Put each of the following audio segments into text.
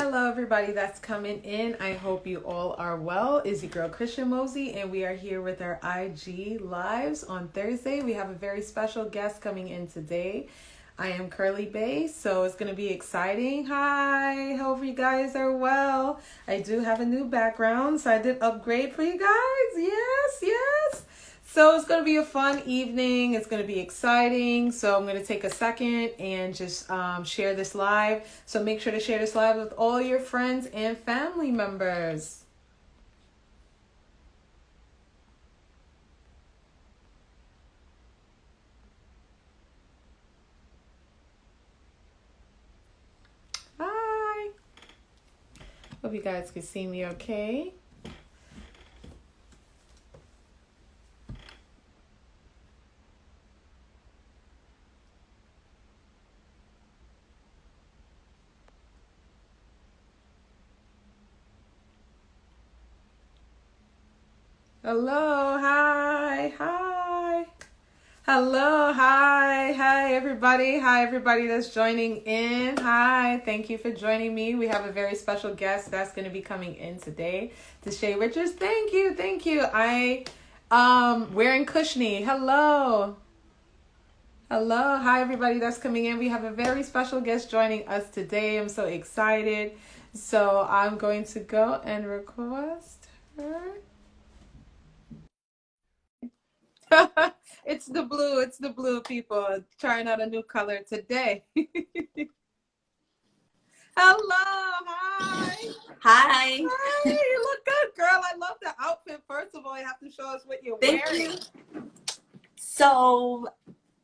Hello, everybody that's coming in. I hope you all are well. It's your girl Christian Mosey, and we are here with our IG lives on Thursday. We have a very special guest coming in today. I am CURLYBAE, so it's going to be exciting. Hi, hope you guys are well. I do have a new background, so I did upgrade for you guys. Yes. So it's going to be a fun evening. It's going to be exciting. So I'm going to take a second and just share this live. So make sure to share this live with all your friends and family members. Hi. Hope you guys can see me okay. Hello, hi. Hello, hi, everybody. Hi, everybody that's joining in. Hi, thank you for joining me. We have a very special guest that's going to be coming in today, Tashay Richards. Thank you. I wearing cushiony. Hello, hi, everybody that's coming in. We have a very special guest joining us today. I'm so excited. So I'm going to go and request her. It's the blue, people. Trying out a new color today. Hello, Hi. You look good, girl. I love the outfit. First of all, you have to show us what you're wearing. Thank you. So,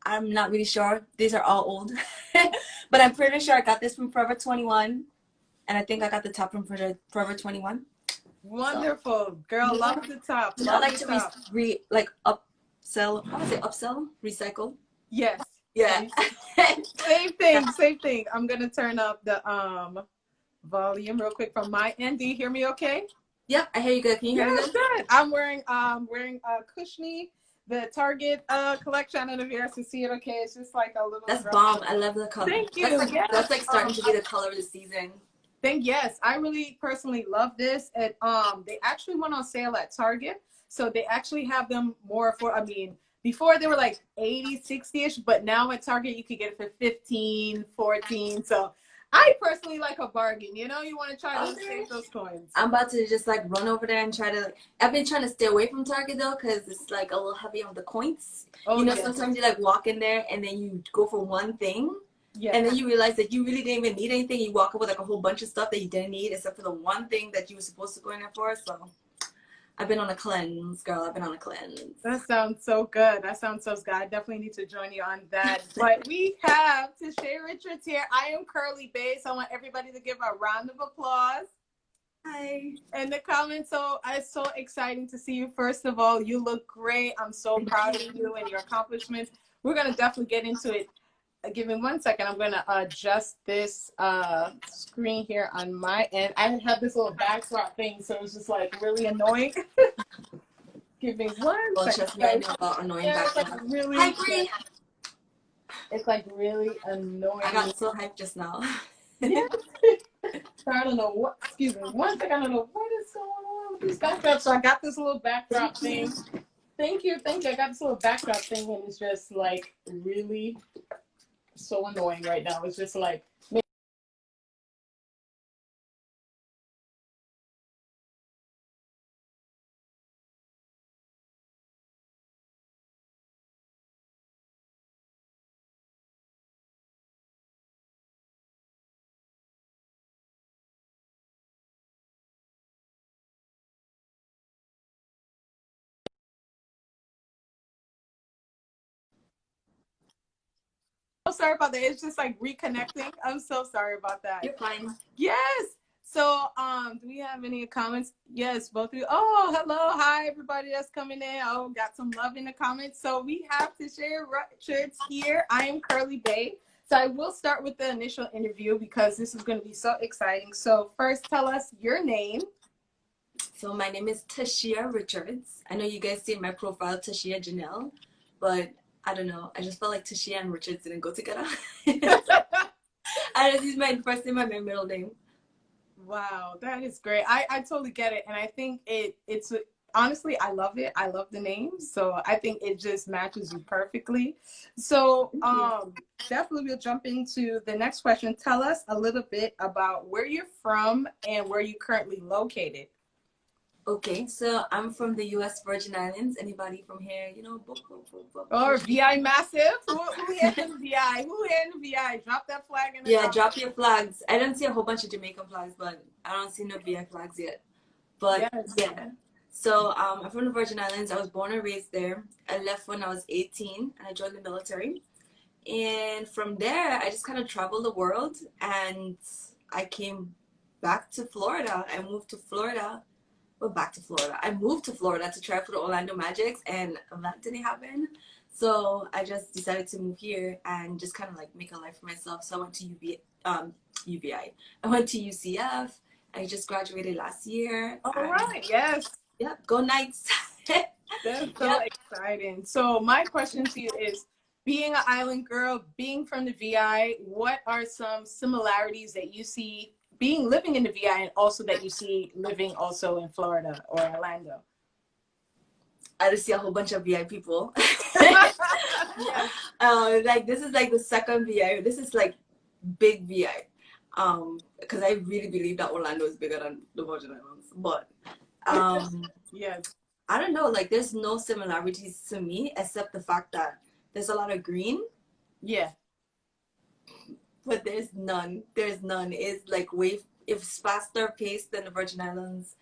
I'm not really sure. These are all old. But I'm pretty sure I got this from Forever 21. And I think I got the top from Forever 21. Wonderful. So, girl, love the top. I like to upsell. How was it? Upsell? Recycle? Yes. Yeah. Same thing. I'm going to turn up the volume real quick from my end. Do you hear me okay? Yep, I hear you good. Can you hear me good? I'm wearing a cushiony, the Target collection. I don't know if you guys can see it okay. It's just like a little. That's bomb. I love the color. Thank you. That's like starting to be the color of the season. Yes, I really personally love this. And they actually went on sale at Target. So they actually have them more for, before they were like 80, 60-ish, but now at Target you could get it for 15, 14. So I personally like a bargain. You know, you want to try to save those coins. I'm about to just like run over there and try to, I've been trying to stay away from Target though, because it's like a little heavy on the coins. Sometimes you like walk in there and then you go for one thing. Yeah. And then you realize that you really didn't even need anything. You walk up with like a whole bunch of stuff that you didn't need except for the one thing that you were supposed to go in there for. So I've been on a cleanse, girl. I've been on a cleanse. That sounds so good. I definitely need to join you on that. But we have Tashay Richards here. I am CURLYBAE, so I want everybody to give a round of applause. Hi. In the comments. So it's so exciting to see you. First of all, you look great. I'm so proud of you and your accomplishments. We're going to definitely get into it. Give me 1 second. I'm going to adjust this screen here on my end. I have this little backdrop thing, so it's just like really annoying. Give me 1 second. Trust me, I know about annoying backdrop. Like really, Hi, Bree. It's like really annoying. I got so hyped just now. Yeah. So I don't know what. Excuse me. 1 second. I don't know what is going on with these backdrops. So I got this little backdrop thing. Thank you. I got this little backdrop thing, and it's just like really so annoying right now. It's just like. Sorry about that. It's just like reconnecting. I'm so sorry about that. You're fine. Yes. So, do we have any comments? Yes, both of you. Oh, hello. Hi, everybody that's coming in. Oh, got some love in the comments. So we have Tashay Richards here. I am CURLYBAE. So I will start with the initial interview because this is going to be so exciting. So first, tell us your name. So my name is Tashay Richards. I know you guys see in my profile Tashay Janelle, but I don't know. I just felt like Tashay and Richards didn't go together. I just use my first name and my middle name. Wow, that is great. I totally get it. And I think it's honestly, I love it. I love the name. So I think it just matches you perfectly. So Thank you. definitely we'll jump into the next question. Tell us a little bit about where you're from and where you currently located. Okay, so I'm from the U.S. Virgin Islands. Anybody from here, you know, book, book, book, book, Or push me. VI massive? Who here in the VI? Who here in the VI? Drop that flag in the Yeah, comments. drop your flags. I don't see a whole bunch of Jamaican flags, but I don't see no VI flags yet. But Yes. yeah. So I'm from the Virgin Islands. I was born and raised there. I left when I was 18 and I joined the military. And from there, I just kind of traveled the world and I came back to Florida. I moved to Florida. Well, back to Florida. I moved to Florida to try for the Orlando Magics, and that didn't happen. So I just decided to move here and just kind of like make a life for myself. So I went to UVI. I went to UCF. I just graduated last year. All And right. Yes. yep, go Knights. That's so Yep. exciting. So my question to you is, being an island girl, being from the VI, what are some similarities that you see being living in the VI and also that you see living also in Florida or Orlando? I just see a whole bunch of VI people. Yes. Like this is like the second VI. This is like big VI. Because I really believe that Orlando is bigger than the Virgin Islands. But Yes. I don't know, like there's no similarities to me except the fact that there's a lot of green, Yeah. but there's none. There's none. It's like way it's faster paced than the Virgin Islands.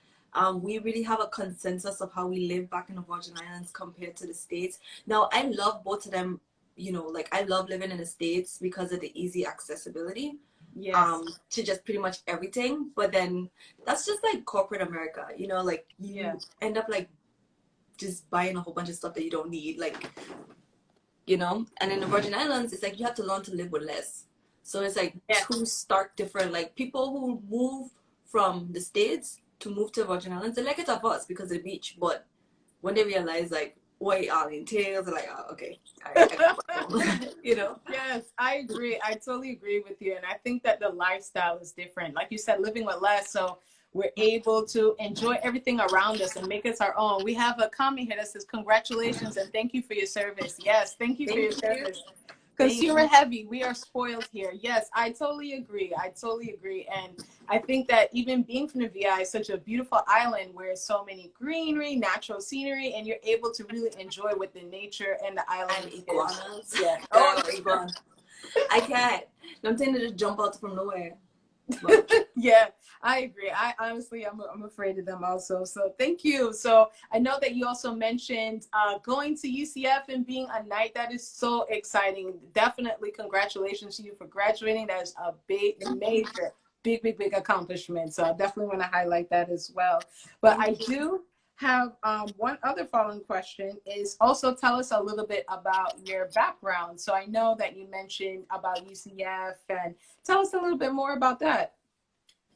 We really have a consensus of how we live back in the Virgin Islands compared to the States. Now, I love both of them, you know, like I love living in the States because of the easy accessibility Yes. to just pretty much everything. But then that's just like corporate America, you know, like Yeah. you end up like just buying a whole bunch of stuff that you don't need, like, you know. And in the Virgin Islands, it's like you have to learn to live with less. So it's like Yeah. two stark different, like people who move from the States to move to the Virgin Islands, they like it of us because of the beach. But when they realize like what it all entails, they're like, oh, okay, you know. Yes, I agree. I totally agree with you. And I think that the lifestyle is different. Like you said, living with less. So we're able to enjoy everything around us and make us our own. We have a comment here that says, congratulations and thank you for your service. Yes, thank you for your Thank you. service. Thank Consumer you. heavy. We are spoiled here. Yes, I totally agree. I totally agree. And I think that even being from the VI is such a beautiful island where so many greenery, natural scenery, and you're able to really enjoy what the nature and the island And is. iguanas. Yeah. Girl, Oh, iguana. I can't. I'm trying to just jump out from nowhere. But yeah, I agree. I honestly, I'm afraid of them also. So thank you. So I know that you also mentioned going to UCF and being a knight. That is so exciting. Definitely congratulations to you for graduating. That is a big, major, big accomplishment. So I definitely want to highlight that as well. But I thank you. do have one other following question is also tell us a little bit about your background. So I know that you mentioned about UCF and tell us a little bit more about that.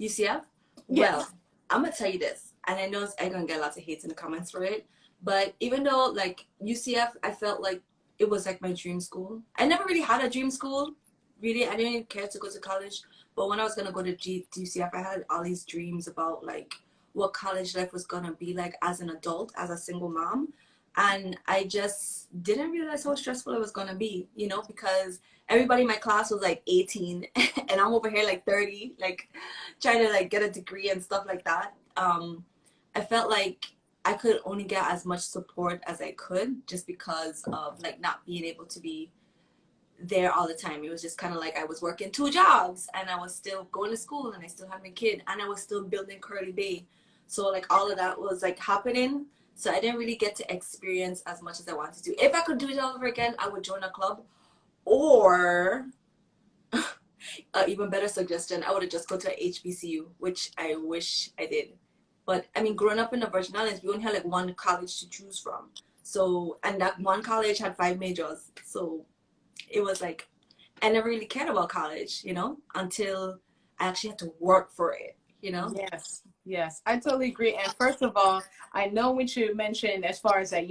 UCF? Yes. Well, I'm gonna tell you this, and I know I'm gonna get lots of hate in the comments for it, but even though like UCF, I felt like it was like my dream school. I never really had a dream school. Really, I didn't care to go to college. But when I was gonna go to UCF, I had all these dreams about like what college life was gonna be like as an adult, as a single mom. And I just didn't realize how stressful it was gonna be, you know, because everybody in my class was like 18 and I'm over here like 30, like trying to like get a degree and stuff like that. I felt like I could only get as much support as I could just because of like not being able to be there all the time. It was just kind of like I was working two jobs and I was still going to school and I still had my kid and I was still building CURLYBAE. So like all of that was like happening. So I didn't really get to experience as much as I wanted to. If I could do it all over again, I would join a club or even better suggestion, I would have just go to a HBCU, which I wish I did. But I mean, growing up in the Virgin Islands, we only had like one college to choose from. So, and that one college had 5 majors. So it was like, I never really cared about college, you know, until I actually had to work for it, you know? Yes, yes, I totally agree. And first of all, I know what you mentioned as far as that,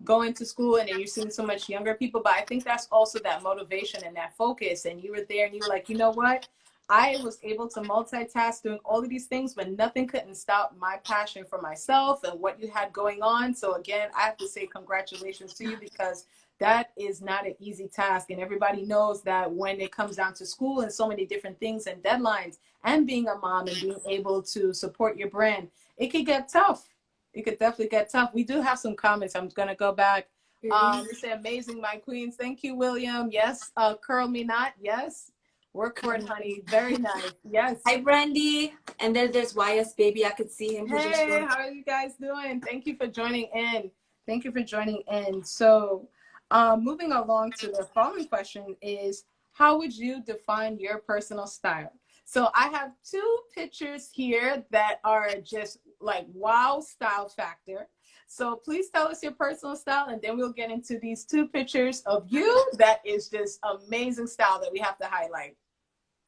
going to school and then you're seeing so much younger people, but I think that's also that motivation and that focus. And you were there and you were like, you know what? I was able to multitask doing all of these things, but nothing couldn't stop my passion for myself and what you had going on. So again, I have to say congratulations to you, because that is not an easy task. And everybody knows that when it comes down to school and so many different things and deadlines and being a mom and being able to support your brand, it could get tough. It could definitely get tough. We do have some comments. I'm going to go back. You say amazing, my queens. Thank you, William. Yes. Curl me not. Yes. Work for it, honey. Very nice. Yes. Hi, Brandy. And then there's YS Baby. I could see him. Hey, how are you guys doing? Thank you for joining in. Thank you for joining in. So, moving along to the following question is, how would you define your personal style? So I have two pictures here that are just like wow style factor. So please tell us your personal style, and then we'll get into these two pictures of you that is just amazing style that we have to highlight.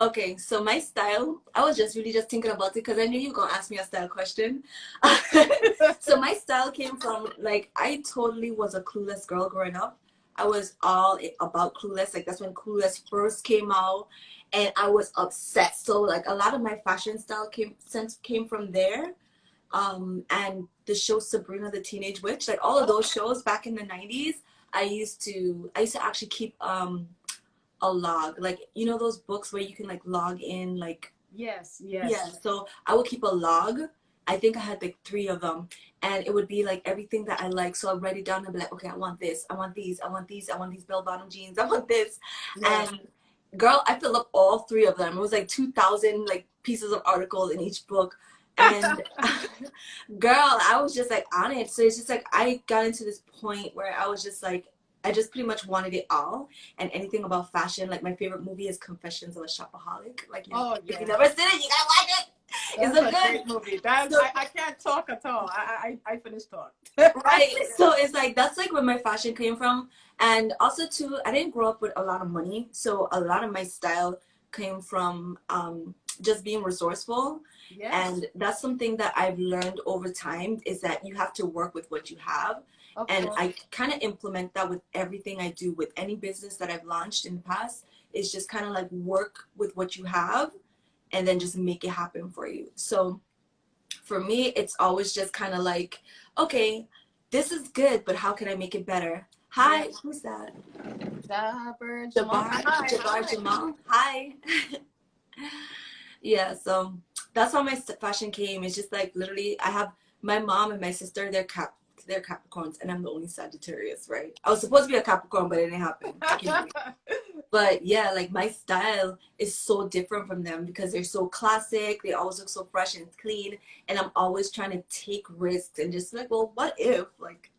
Okay, so my style, I was just really just thinking about it because I knew you were going to ask me a style question. So my style came from, like, I totally was a Clueless girl growing up. I was all about Clueless. Like, that's when Clueless first came out, and I was obsessed. So, like, a lot of my fashion style came from there. And the show Sabrina the Teenage Witch, like all of those shows back in the 90s, I used to actually keep a log, like, you know, those books where you can like log in, like, yes. Yeah, so I would keep a log. I think I had like 3 of them, and it would be like everything that I like. So I'd write it down and be like, okay, I want this, I want these, I want these, I want these bell-bottom jeans, I want this. Yes. And girl, I filled up all 3 of them. It was like 2,000 like pieces of articles in each book. And girl, I was just like on it. So it's just like I got into this point where I was just like, I just pretty much wanted it all, and anything about fashion. Like, my favorite movie is Confessions of a Shopaholic. Like, if you've never seen it, you gotta watch it. It's a great movie. I can't talk at all. I finished talk. Right. So it's like, that's like where my fashion came from. And also too, I didn't grow up with a lot of money, so a lot of my style came from just being resourceful. Yes. And that's something that I've learned over time, is that you have to work with what you have. And I kind of implement that with everything I do, with any business that I've launched in the past. Is just kind of like work with what you have and then just make it happen for you. So for me, it's always just kind of like, okay, this is good, but how can I make it better? Hi, yeah. Who's that? Jabbar Jamal. Hi. Yeah, so that's how my fashion came. It's just like, literally, I have my mom and my sister, they're Capricorns, and I'm the only Sagittarius, right? I was supposed to be a Capricorn, but it didn't happen. But yeah, like, my style is so different from them because they're so classic. They always look so fresh and clean, and I'm always trying to take risks and just like, well, what if? Like,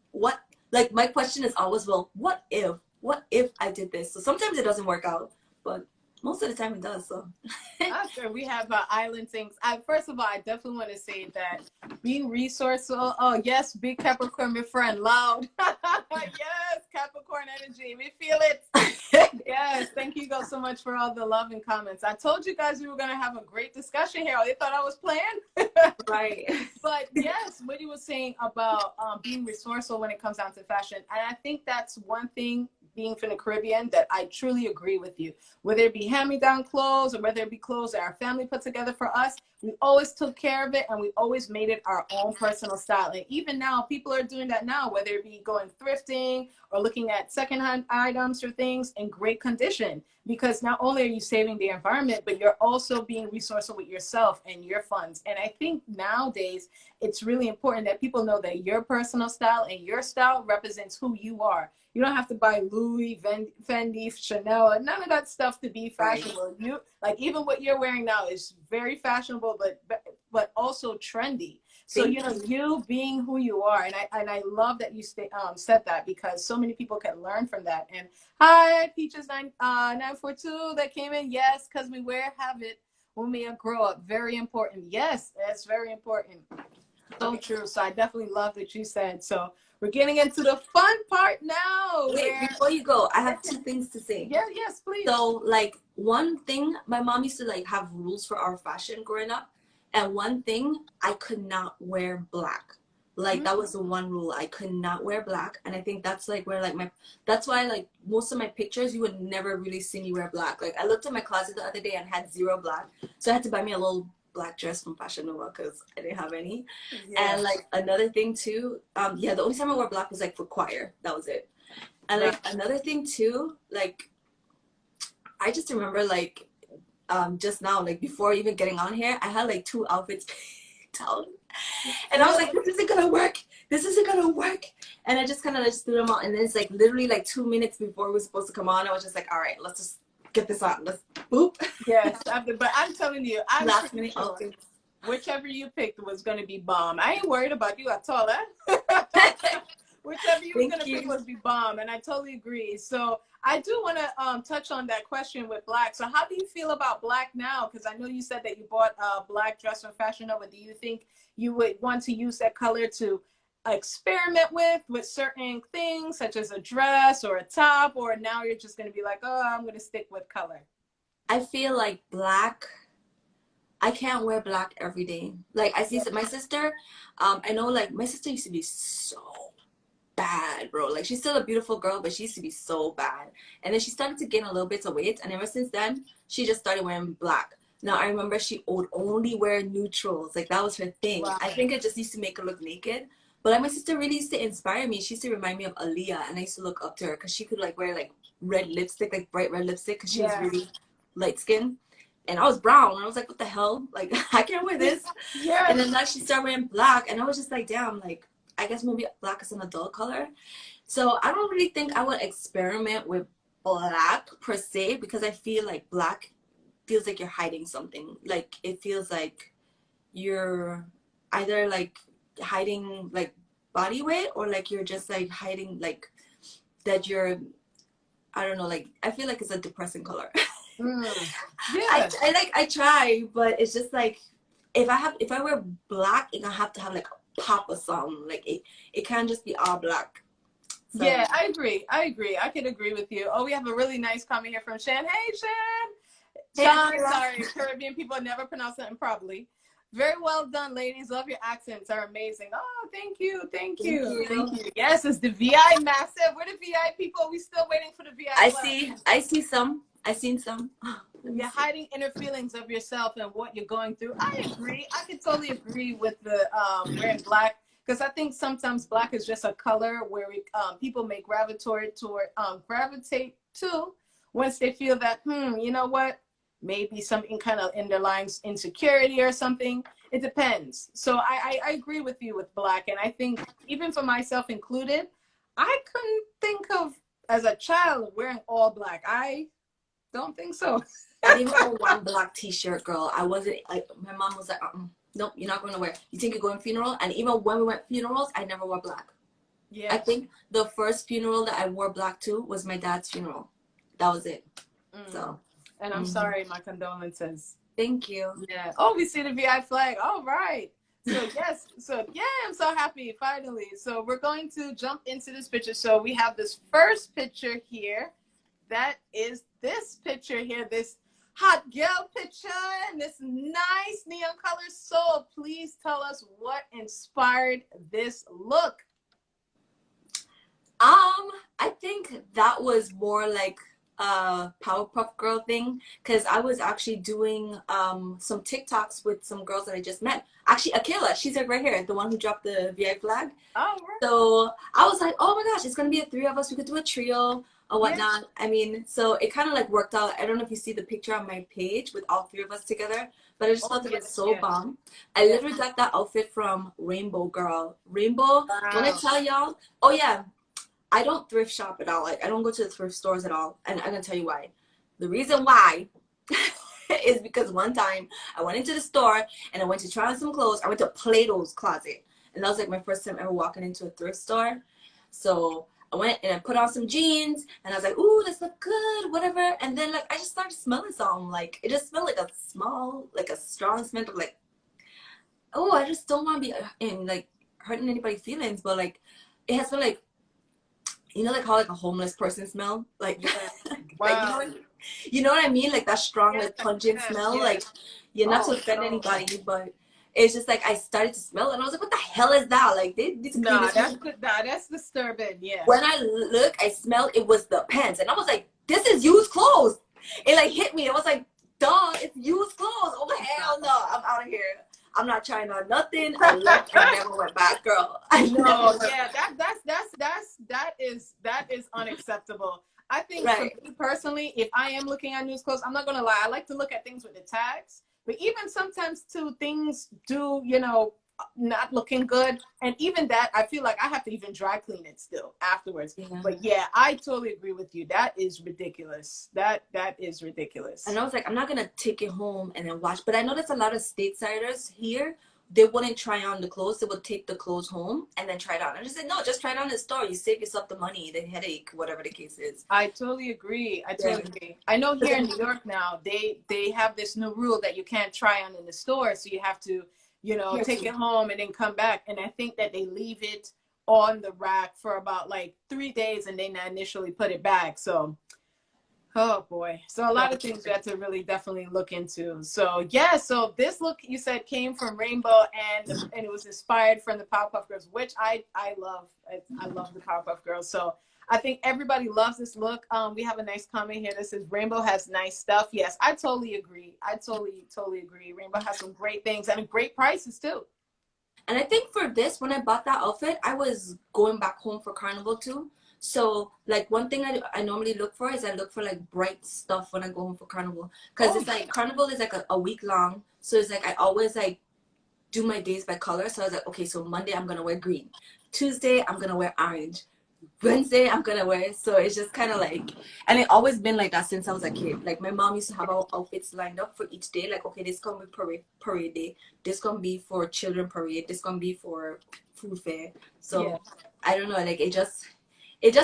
my question is always, well, what if I did this? So sometimes it doesn't work out, but most of the time it does. So sure. We have island things. First of all, I definitely want to say that being resourceful. Oh yes, big Capricorn, my friend, loud. Yes, Capricorn energy. We feel it. Yes, thank you guys so much for all the love and comments. I told you guys we were gonna have a great discussion here. They thought I was playing. Right. But yes, what you were saying about being resourceful when it comes down to fashion, and I think that's one thing, being from the Caribbean, that I truly agree with you. Whether it be hand-me-down clothes or whether it be clothes that our family put together for us, we always took care of it, and we always made it our own personal style. And even now, people are doing that now, whether it be going thrifting or looking at secondhand items or things in great condition, because not only are you saving the environment, but you're also being resourceful with yourself and your funds. And I think nowadays it's really important that people know that your personal style and your style represents who you are. You don't have to buy Louis, Fendi, Chanel, none of that stuff to be fashionable. Right. You, like, even what you're wearing now is very fashionable, but also trendy. So, you know, you being who you are, and I love that you said that, because so many people can learn from that. And hi, Peaches 942 that came in. Yes, because we wear habit when we grow up. Very important. Yes, that's very important. So true. So I definitely love what you said. So we're getting into the fun part now. Wait, before you go, I have 2 things to say. Yeah, yes, please. So, like, one thing, my mom used to like have rules for our fashion growing up. And one thing, I could not wear black. Like that was the one rule. I could not wear black. And I think that's like where like that's why like most of my pictures, you would never really see me wear black. Like I looked at my closet the other day and had 0 black. So I had to buy me a little black dress from Fashion Nova because I didn't have any. Yeah. And like another thing too, yeah, the only time I wore black was like for choir. That was it. And like another thing too, like I just remember like just now, like before even getting on here, I had like 2 outfits picked out. And I was like, this isn't gonna work. This isn't gonna work. And I just kind of just threw them out. And then it's like literally like 2 minutes before we were supposed to come on, I was just like, all right, let's just get this on. Let's boop. Yes, but I'm telling you, I'm last minute outfits. Whichever you picked was gonna be bomb. I ain't worried about you at all, eh? Whichever you were gonna pick was be bomb, and I totally agree. So I do want to touch on that question with black. So how do you feel about black now? Because I know you said that you bought a black dress from Fashion Nova. Do you think you would want to use that color to experiment with certain things, such as a dress or a top, or now you're just going to be like, oh, I'm going to stick with color? I feel like black, I can't wear black every day. Like I see my sister, I know like my sister used to be so bad, bro. Like she's still a beautiful girl, but she used to be so bad. And then she started to gain a little bit of weight, and ever since then she just started wearing black. Now I remember she would only wear neutrals, like that was her thing. Wow. I think it just used to make her look naked. But like my sister really used to inspire me. She used to remind me of Aaliyah, and I used to look up to her because she could like wear like red lipstick, like bright red lipstick, because she was really light skinned. And I was brown, and I was like, what the hell? Like I can't wear this. And then now she started wearing black, and I was just like, damn, like I guess maybe black is an adult color. So I don't really think I would experiment with black per se, because I feel like black feels like you're hiding something. Like it feels like you're either like hiding like body weight, or like you're just like hiding like that you're, I don't know, like I feel like it's a depressing color. Yeah. I try, but it's just like if I wear black, it's gonna have to have like pop or something. Like it can't just be all black. So. Yeah, I agree. I could agree with you. Oh, we have a really nice comment here from Shan. Hey, Shan. Sean, sorry, Caribbean people never pronounce something properly. Very well done, ladies. Love your accents, are amazing. Oh, thank you. Thank you. Yes, it's the VI massive. We're the VI people. We still waiting for the VI. I see some. I seen some. You're hiding inner feelings of yourself and what you're going through. I agree. I can totally agree with the wearing black, because I think sometimes black is just a color where people may gravitate to once they feel that, you know what, maybe something kind of underlying insecurity or something. It depends. So I agree with you with black, and I think even for myself included, I couldn't think of as a child wearing all black. I don't think so. I didn't wear one black t-shirt, girl. I wasn't like, my mom was like, nope, you're not going to wear. You think you're going to funeral? And even when we went funerals, I never wore black. Yeah. I think the first funeral that I wore black to was my dad's funeral. That was it. So. And I'm sorry, my condolences. Thank you. Yeah. Oh, we see the VI flag. All right. So yes. So yeah, I'm so happy finally. So we're going to jump into this picture. So we have this first picture here. That is this picture here, this hot girl picture, and this nice neon color. So please tell us what inspired this look. I think that was more like a Powerpuff Girl thing, because I was actually doing some TikToks with some girls that I just met. Actually, Akela, she's like right here, the one who dropped the VI flag. Oh, right. So I was like, oh my gosh, it's gonna be a 3 of us. We could do a trio or whatnot. Yeah. I mean, so it kind of like worked out. I don't know if you see the picture on my page with all 3 of us together, but I just thought it was so bomb. I literally got that outfit from Rainbow Girl. Rainbow, when I tell y'all, oh yeah, I don't thrift shop at all. Like I don't go to the thrift stores at all. And I'm gonna tell you why. The reason why is because one time I went into the store and I went to try on some clothes. I went to Plato's Closet, and that was like my first time ever walking into a thrift store. So I went and I put on some jeans, and I was like, ooh, this look good, whatever. And then like I just started smelling something. Like it just smelled like a strong smell of like, oh, I just don't want to be in like hurting anybody's feelings, but like it has smelled like, you know, like how like a homeless person smell, like, wow. Like you know what I mean, like that strong, like pungent smell. Like you're not to offend anybody, but it's just like I started to smell it and I was like, what the hell is that? Like they need to clean this. That's disturbing. Yeah. When I look, I smelled it was the pants, and I was like, this is used clothes. It like hit me. I was like, duh, it's used clothes. Oh hell no, I'm out of here. I'm not trying on nothing. I left and never went back, girl. That is unacceptable. I think for me personally, if I am looking at news clothes, I'm not gonna lie, I like to look at things with the tags. But even sometimes too, things do, not looking good. And even that, I feel like I have to even dry clean it still afterwards. Yeah. But yeah, I totally agree with you. That is ridiculous. That is ridiculous. And I was like, I'm not gonna take it home and then wash. But I know there's a lot of statessiders here. They wouldn't try on the clothes. They would take the clothes home and then try it on. I just said, no, just try it on in the store. You save yourself the money, the headache, whatever the case is. I totally agree. I know here in New York now, they have this new rule that you can't try on in the store. So you have to, take it home and then come back. And I think that they leave it on the rack for about like 3 days and then initially put it back. So oh boy. So a lot of things we have to really definitely look into. So yeah, so this look you said came from Rainbow and it was inspired from the Powerpuff Girls, which I love. I love the Powerpuff Girls. So I think everybody loves this look. We have a nice comment here that says Rainbow has nice stuff. Yes, I totally agree. I totally agree. Rainbow has some great things and great prices too. And I think for this, when I bought that outfit, I was going back home for Carnival too. So like one thing I normally look for is I look for like bright stuff when I go home for Carnival, because it's like Carnival is like a week long, so it's like I always like do my days by color. So I was like, okay, so Monday I'm gonna wear green, Tuesday I'm gonna wear orange, Wednesday I'm gonna wear. So it's just kind of like, and it always been like that since I was a kid. Like my mom used to have our outfits lined up for each day. Like, okay, this gonna be parade day, this gonna be for children parade, this gonna be for food fair. So yeah. I don't know, like it just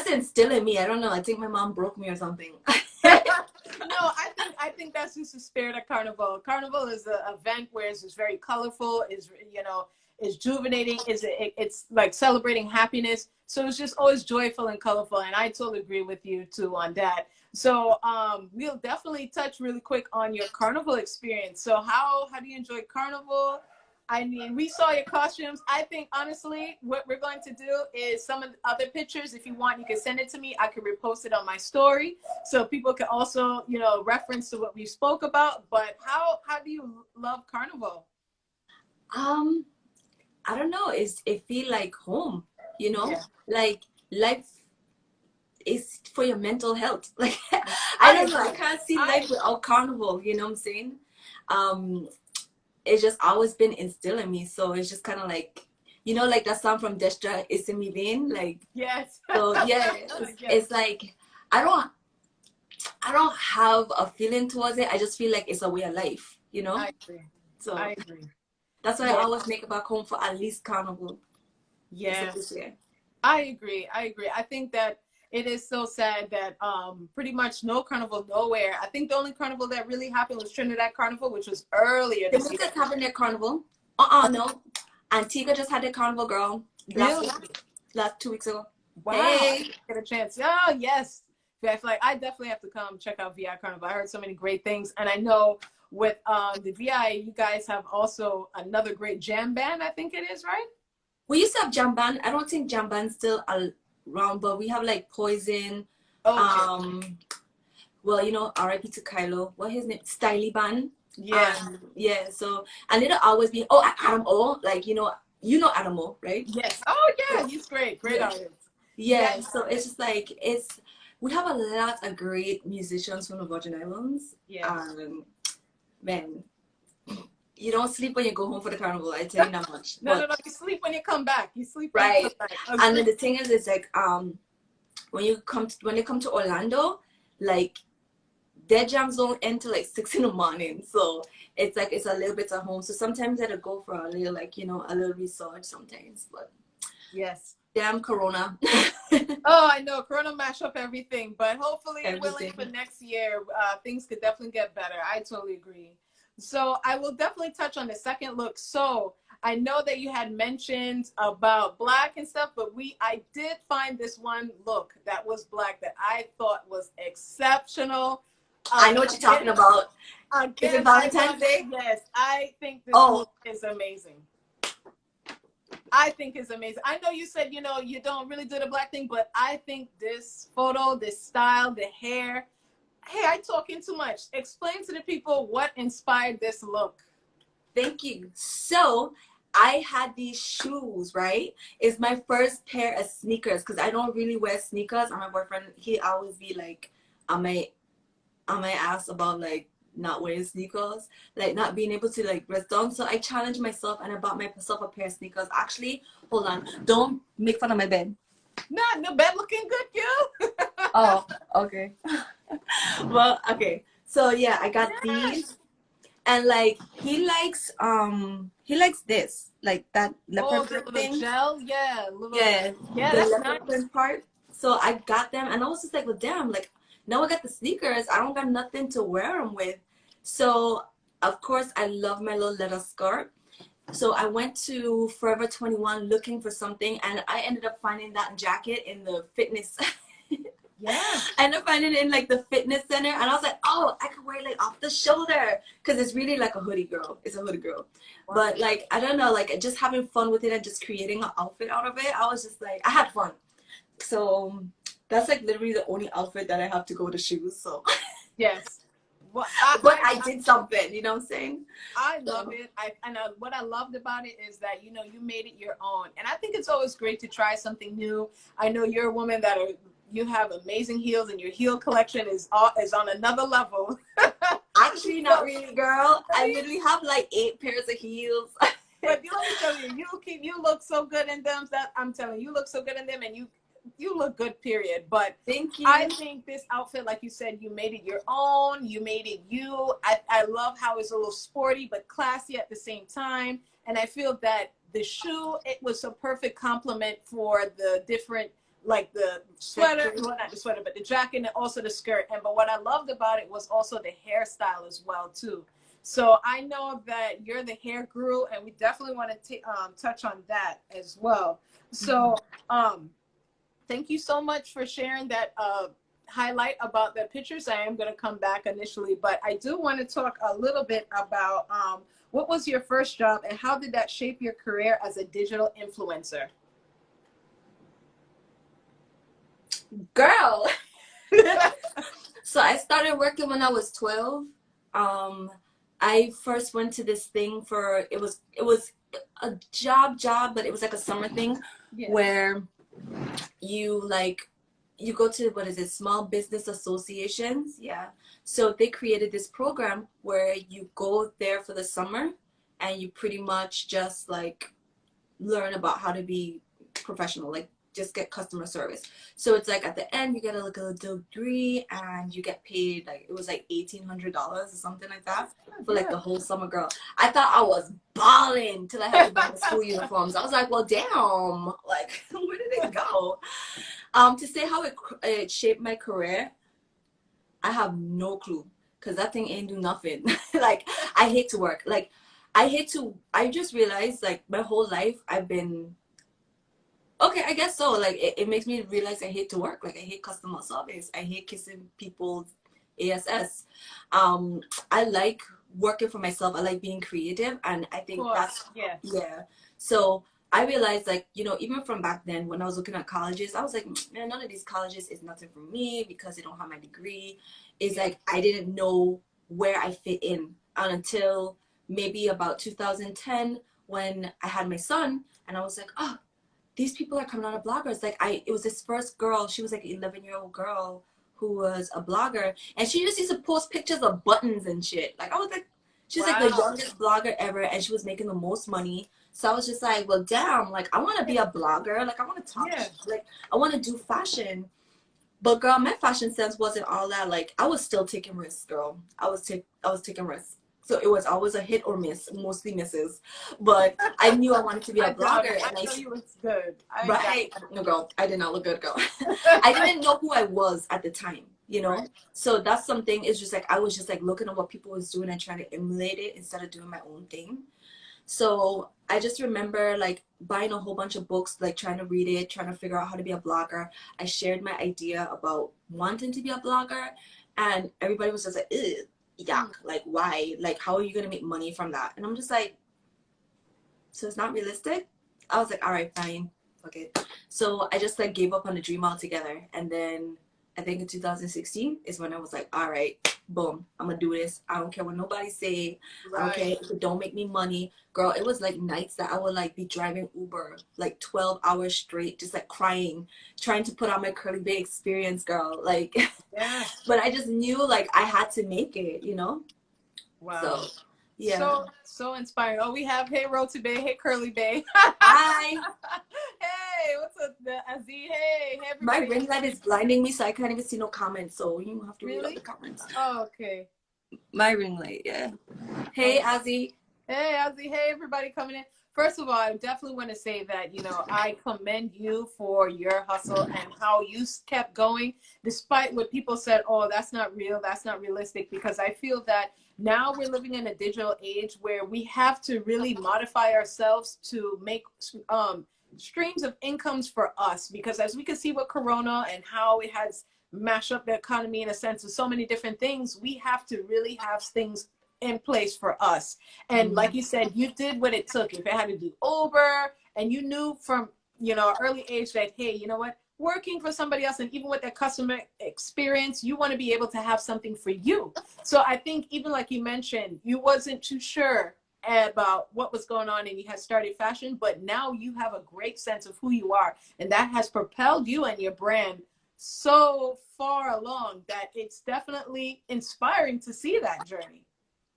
instilled in me. I don't know. I think my mom broke me or something. No, I think that's just the spirit of Carnival. Carnival is an event where it's just very colorful. Is is juvenating. It's like celebrating happiness. So it's just always joyful and colorful. And I totally agree with you too on that. So we'll definitely touch really quick on your Carnival experience. So how do you enjoy Carnival? I mean, we saw your costumes. I think, honestly, what we're going to do is some of the other pictures, if you want, you can send it to me. I can repost it on my story so people can also, reference to what we spoke about. But how do you love Carnival? I don't know. It feel like home, like life is for your mental health. Like, I don't know. I can't see life without Carnival, you know what I'm saying? It's just always been instilled in me. So it's just kind of like, like that song from Destra, It's in Me Vein. Like, yes. So yeah, it's like, I don't have a feeling towards it. I just feel like it's a way of life, I agree. So I agree. That's why I always make it back home for at least Carnival. Yes. I agree. I think that it is so sad that pretty much no Carnival nowhere. I think the only Carnival that really happened was Trinidad Carnival, which was earlier this year. Jamaica's having their Carnival. No. Antigua just had their Carnival, girl. Last 2 weeks ago. Wow. Hey. Get a chance. Oh, yes. I feel like I definitely have to come check out VI Carnival. I heard so many great things. And I know with the VI, you guys have also another great jam band, I think it is, right? We used to have jam band. I don't think jam band's still around, but we have like Poison. Okay. Well, R.I.P. to Kylo. What his name? Styly Band. Yeah. Yeah. So, and it'll always be Adam O. Like Adam O, right? Yes. Oh yeah, he's great. Great artist. Yeah. So it's just like we have a lot of great musicians from the Virgin Islands. Yeah. Man, you don't sleep when you go home for the Carnival. I tell you that much. No. You sleep when you come back. You sleep right. And then the thing is, it's like when they come to Orlando, like their jams don't end till like 6 in the morning. So it's like it's a little bit at home. So sometimes I go for a little a little resort sometimes. But yes. Damn Corona. Oh, I know. Corona mash up everything. But hopefully, willing for next year, things could definitely get better. I totally agree. So I will definitely touch on the second look. So I know that you had mentioned about black and stuff, but I did find this one look that was black that I thought was exceptional. I know what you're talking about. Is it Valentine's Day? Yes, I think this look is amazing. I think it's amazing. I know you said, you know, you don't really do the black thing, but I think this photo, this style, the hair. Hey, I talking too much. Explain to the people what inspired this look. Thank you. So I had these shoes, right? It's my first pair of sneakers because I don't really wear sneakers. And my boyfriend, he always be like on my ass about like not wearing sneakers, like not being able to like rest down. So I challenged myself and I bought myself a pair of sneakers. Actually, hold on, don't make fun of my bed. Nah, the bed looking good, you. Oh, okay. Well, okay. So yeah, I got these. And like he likes this, like that leopard print thing. Gel, yeah, the leopard print part. So I got them and I was just like, well damn, like now I got the sneakers, I don't got nothing to wear them with. So of course I love my little leather skirt. So I went to Forever 21 looking for something and I ended up finding that jacket in the fitness. Yeah. I ended up finding it in like the fitness center and I was like, oh, I could wear like off the shoulder because it's really like a hoodie girl. It's a hoodie girl. Wow. But like, I don't know, like just having fun with it and just creating an outfit out of it. I was just like, I had fun. So that's like literally the only outfit that I have to go to shoes. So yes. Well, I did something, you know what I'm saying? I love it. What I loved about it is that, you know, you made it your own. And I think it's always great to try something new. I know you're a woman you have amazing heels and your heel collection is on another level. Actually, not really, girl. I literally have like 8 pairs of heels. But let me tell you, you look so good in them. That I'm telling you, you look so good in them, and you look good, period. But thank you. I think this outfit, like you said, you made it your own. You made it you. I love how it's a little sporty but classy at the same time. And I feel that the shoe, it was a perfect complement for the different, like the sweater, well, not the sweater, but the jacket and also the skirt. But what I loved about it was also the hairstyle as well too. So I know that you're the hair guru, and we definitely want to touch on that as well. So thank you so much for sharing that highlight about the pictures. I am going to come back initially, but I do want to talk a little bit about what was your first job and how did that shape your career as a digital influencer? Girl. So I started working when I was 12. I first went to this thing for it was a job, but it was like a summer thing where you go to small business associations. Yeah. So they created this program where you go there for the summer and you pretty much just like learn about how to be professional, like just get customer service. So it's like at the end you get a degree and you get paid like it was like $1,800 or something like that for like the whole summer. Girl, I thought I was balling till I had to buy my school uniforms. I was like, well damn, like where did it go? To say how it shaped my career, I have no clue because that thing ain't do nothing. Like I hate to work. Like I just realized like my whole life I've been okay, I guess so. Like it makes me realize I hate to work. Like I hate customer service. I hate kissing people's ass. I like working for myself. I like being creative, and I think that's yeah. So I realized, like, you know, even from back then when I was looking at colleges, I was like, man, none of these colleges is nothing for me because they don't have my degree. It's like I didn't know where I fit in until maybe about 2010 when I had my son, and I was like, oh, these people are coming on as bloggers. Like it was this first girl, she was like an 11-year-old girl who was a blogger, and she just used to post pictures of buttons and shit. Like I was like, she's like the youngest blogger ever, and she was making the most money. So I was just like, well, damn, like I want to be a blogger. Like I want to talk, like I want to do fashion. But girl, my fashion sense wasn't all that. Like I was still taking risks, girl. I was taking risks. So it was always a hit or miss, mostly misses. But I knew I wanted to be a blogger. I know you looked good. Right? No, girl, I did not look good, girl. I didn't know who I was at the time, you know? Right. So that's something, it's just like, I was just like looking at what people was doing and trying to emulate it instead of doing my own thing. So I just remember like buying a whole bunch of books, like trying to read it, trying to figure out how to be a blogger. I shared my idea about wanting to be a blogger, and everybody was just like, ew. yuck, like why? Like how are you gonna make money from that? And I'm just like, so it's not realistic? I was like, all right, fine, fuck it. So I just like gave up on the dream altogether. And then I think in 2016 is when I was like, all right, boom, I'm gonna do this. I don't care what nobody say. Right. I don't care if it don't make me money. Girl, it was like nights that I would like be driving Uber like 12 hours straight, just like crying, trying to put on my CURLYBAE experience, girl. Like, yeah. But I just knew like I had to make it, you know? Wow. So, yeah. So inspiring. Oh, we have, hey, CURLYBAE, hey, CURLYBAE. Hi. Hey, what's up, Azzy? Hey, everybody. My ring light is blinding me, so I can't even see no comments. So you have to read out the comments. Oh, okay. My ring light, yeah. Hey, Azzy. Hey, Azzy. Hey, everybody coming in. First of all, I definitely want to say that, you know, I commend you for your hustle and how you kept going, despite what people said, oh, that's not real, that's not realistic, because I feel that now we're living in a digital age where we have to really modify ourselves to make streams of incomes for us, because as we can see with Corona and how it has mashed up the economy in a sense of so many different things, we have to really have things in place for us. And like you said, you did what it took. If it had to do Uber, and you knew from, you know, early age that, hey, you know what, working for somebody else, and even with that customer experience, you want to be able to have something for you. So I think even like you mentioned, you wasn't too sure about what was going on and you had started fashion, but now you have a great sense of who you are, and that has propelled you and your brand so far along that it's definitely inspiring to see that journey.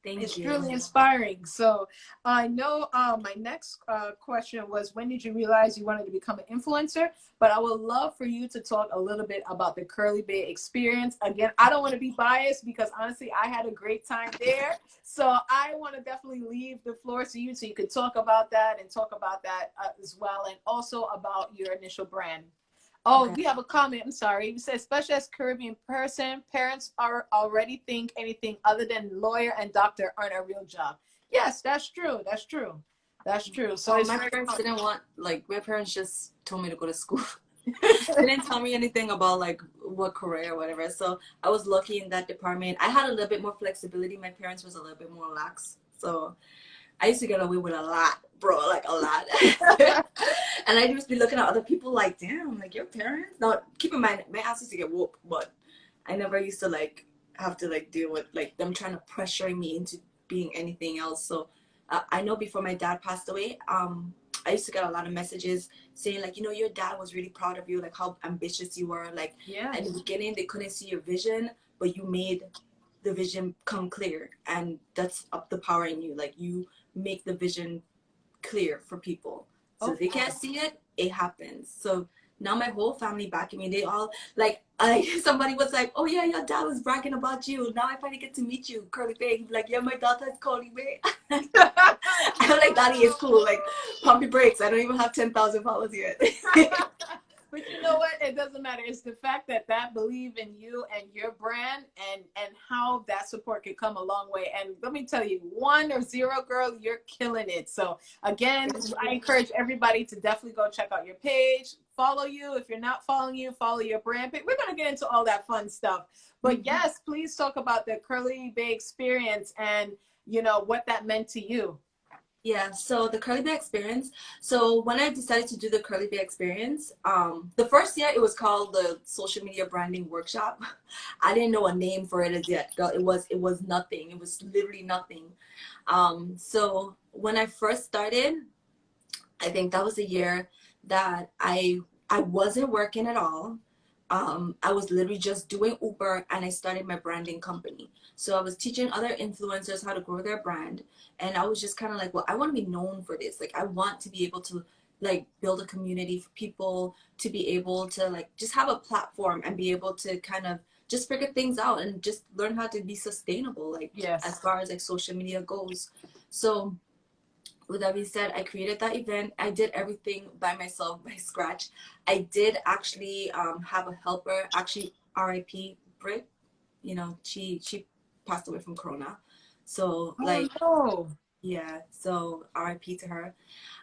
It's truly inspiring. So I know my next question was, when did you realize you wanted to become an influencer? But I would love for you to talk a little bit about the CURLYBAE experience. Again, I don't want to be biased because honestly, I had a great time there. So I want to definitely leave the floor to you so you could talk about that and talk about that as well. And also about your initial brand. Oh, okay. We have a comment. I'm sorry. It says, especially as Caribbean person, parents are already think anything other than lawyer and doctor aren't a real job. Yes, that's true. That's true. That's true. So my parents didn't want, like, my parents just told me to go to school. They didn't tell me anything about like what career or whatever. So I was lucky in that department. I had a little bit more flexibility. My parents was a little bit more lax. So I used to get away with a lot, bro, like a lot. And I used to be looking at other people like, damn, like your parents? Now, keep in mind, my ass used to get whooped, but I never used to like have to like deal with like them trying to pressure me into being anything else. So I know before my dad passed away, I used to get a lot of messages saying like, you know, your dad was really proud of you, like how ambitious you were. Like, yeah. In the beginning, they couldn't see your vision, but you made the vision come clear, and that's up the power in you. Like you make the vision clear for people, so if they can't see it, it happens. So now my whole family backing me. They all like, somebody was like, oh yeah, your dad was bragging about you. Now I finally get to meet you, CURLYBAE. He's like, yeah, my daughter is CURLYBAE. I'm like, Daddy is cool. Like, pump your brakes. I don't even have 10,000 followers yet. But you know what? It doesn't matter. It's the fact that believe in you and your brand, and how that support can come a long way. And let me tell you, 1 or 0, girl, you're killing it. So again, I encourage everybody to definitely go check out your page, follow you. If you're not following you, follow your brand page. We're going to get into all that fun stuff. But yes, please talk about the CURLYBAE experience and, you know, what that meant to you. Yeah, so the CURLYBAE experience. So when I decided to do the CURLYBAE experience, the first year it was called the Social Media Branding Workshop. I didn't know a name for it as yet, girl. It was nothing. It was literally nothing. So when I first started, I think that was the year that I wasn't working at all. I was literally just doing Uber, and I started my branding company. So I was teaching other influencers how to grow their brand. And I was just kind of like, well, I want to be known for this. Like, I want to be able to like build a community for people, to be able to like just have a platform and be able to kind of just figure things out and just learn how to be sustainable, like, yes, as far as like social media goes. So with that being said, I created that event. I did everything by myself, by scratch. I did actually have a helper, actually RIP Brit. You know, she passed away from Corona. So like, no. Yeah, so RIP to her.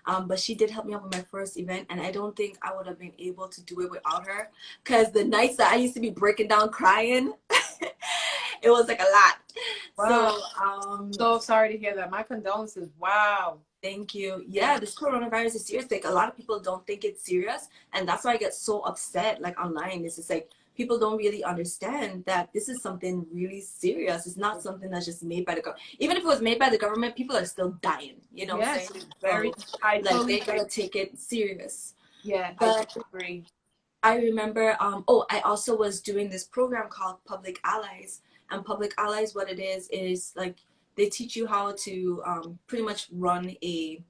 But she did help me out with my first event, and I don't think I would have been able to do it without her. Because the nights that I used to be breaking down crying, it was like a lot. Wow. So Sorry to hear that. My condolences. Wow. Thank you. Yeah, this coronavirus is serious. Like a lot of people don't think it's serious, and that's why I get so upset. Like online, it's just like people don't really understand that this is something really serious. It's not something that's just made by the government. Even if it was made by the government, people are still dying. You know what I'm saying? Very. I like totally they gotta take it serious. Yeah, but I agree. I remember. I also was doing this program called Public Allies, and Public Allies, what it is like they teach you how to pretty much run a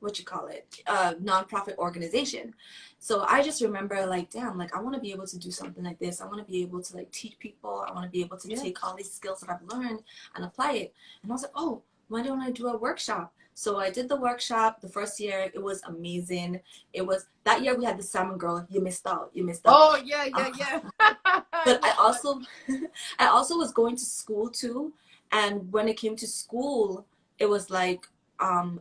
nonprofit organization. So I just remember like, damn, like I want to be able to do something like this. I want to be able to like teach people. I want to be able to take all these skills that I've learned and apply it. And I was like, oh, why don't I do a workshop? So I did the workshop the first year. It was amazing. It was that year we had the salmon girl. You missed out. Oh yeah. But I also I also was going to school too. And when it came to school, it was like I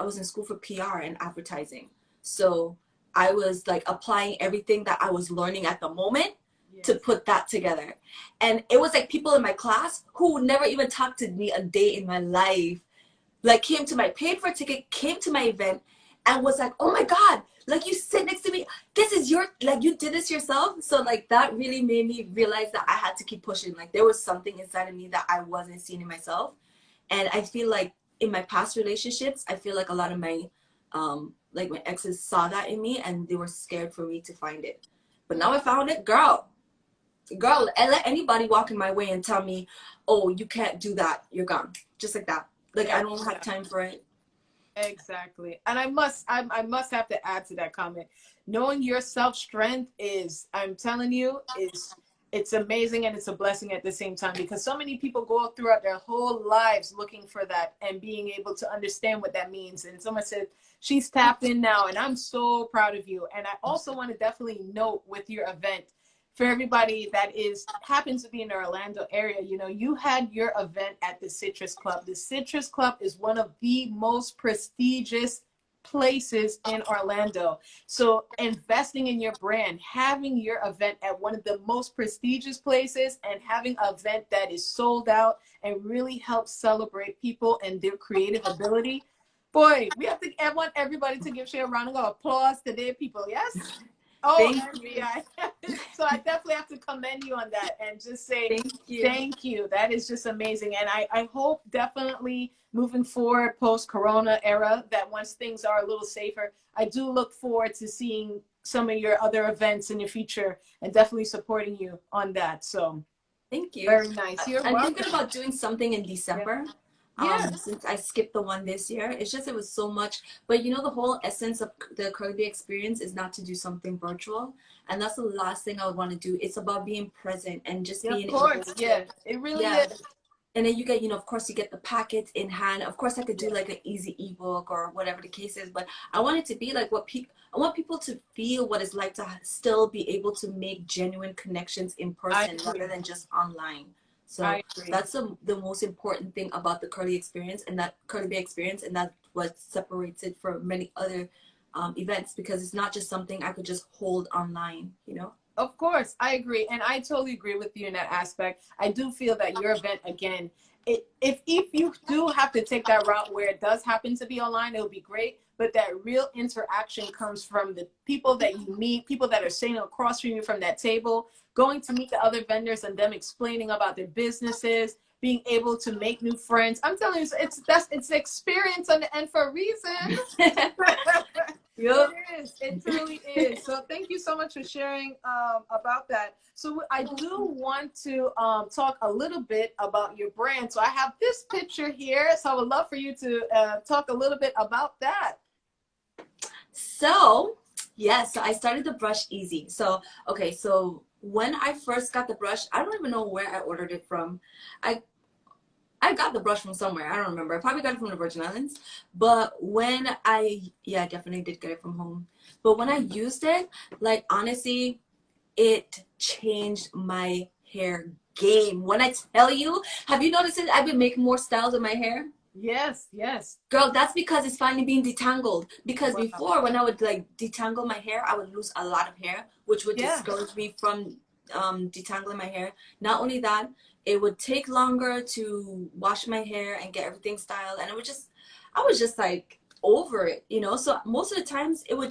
was in school for PR and advertising. So I was like applying everything that I was learning at the moment to put that together. And it was like people in my class who never even talked to me a day in my life, like came to my paid for ticket, came to my event and was like, oh my God, like you sit next to me. This is your, like you did this yourself. So like that really made me realize that I had to keep pushing. Like there was something inside of me that I wasn't seeing in myself. And I feel like in my past relationships, I feel like a lot of my like my exes saw that in me and they were scared for me to find it. But now I found it, girl, and let anybody walk in my way and tell me, oh, you can't do that, you're gone. Just like that. Like I don't have time for it. Exactly. And I must have to add to that comment. Knowing your self-strength is, I'm telling you, it's amazing and it's a blessing at the same time, because so many people go throughout their whole lives looking for that and being able to understand what that means. And someone said she's tapped in now, and I'm so proud of you. And I also want to definitely note with your event, for everybody that happens to be in the Orlando area, you know, you had your event at the Citrus Club. The Citrus Club is one of the most prestigious places in Orlando. So investing in your brand, having your event at one of the most prestigious places and having an event that is sold out and really helps celebrate people and their creative ability. Boy, I want everybody to give Shay a round of applause today, people. Yes? Oh, FBI. So I definitely have to commend you on that and just say thank you. That is just amazing. And I hope definitely moving forward post-corona era that once things are a little safer, I do look forward to seeing some of your other events in the future and definitely supporting you on that. So thank you. Very nice. I'm thinking about doing something in December. Since I skipped the one this year. It's just, it was so much. But you know, the whole essence of the CURLYBAE experience is not to do something virtual. And that's the last thing I would want to do. It's about being present and just being able to, it really is. And then you get, you know, of course you get the packets in hand. Of course I could do like an easy ebook or whatever the case is, but I want it to be like I want people to feel what it's like to still be able to make genuine connections in person rather than just online. So that's the most important thing about the CURLYBAE experience, and that's what separates it from many other events, because it's not just something I could just hold online, you know? Of course, I agree. And I totally agree with you in that aspect. I do feel that your event, again, if you do have to take that route where it does happen to be online, it'll be great. But that real interaction comes from the people that you meet, people that are sitting across from you from that table, going to meet the other vendors and them explaining about their businesses, being able to make new friends. I'm telling you, it's experience on the end for a reason. It is. It truly is. So thank you so much for sharing about that. So I do want to talk a little bit about your brand. So I have this picture here. So I would love for you to talk a little bit about that. So, yes, so I started the brush easy. So, okay, so when I first got the brush, I don't even know where I ordered it from. I got the brush from somewhere. I don't remember. I probably got it from the Virgin Islands. But when I definitely did get it from home. But when I used it, like, honestly, it changed my hair game. When I tell you, have you noticed it? I've been making more styles with my hair. Yes, yes. Girl, that's because it's finally being detangled. Because before, when I would like detangle my hair, I would lose a lot of hair, which would discourage me from detangling my hair. Not only that, it would take longer to wash my hair and get everything styled, and I was just like over it, you know. So most of the times it would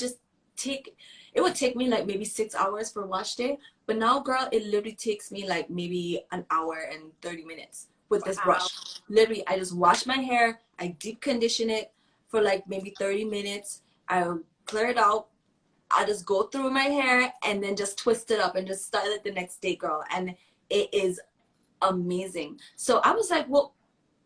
take me like maybe 6 hours for wash day, but now, girl, it literally takes me like maybe an hour and 30 minutes with this brush. Literally, I just wash my hair, I deep condition it for like maybe 30 minutes. I clear it out. I just go through my hair and then just twist it up and just style it the next day, girl. And it is amazing. So I was like, well,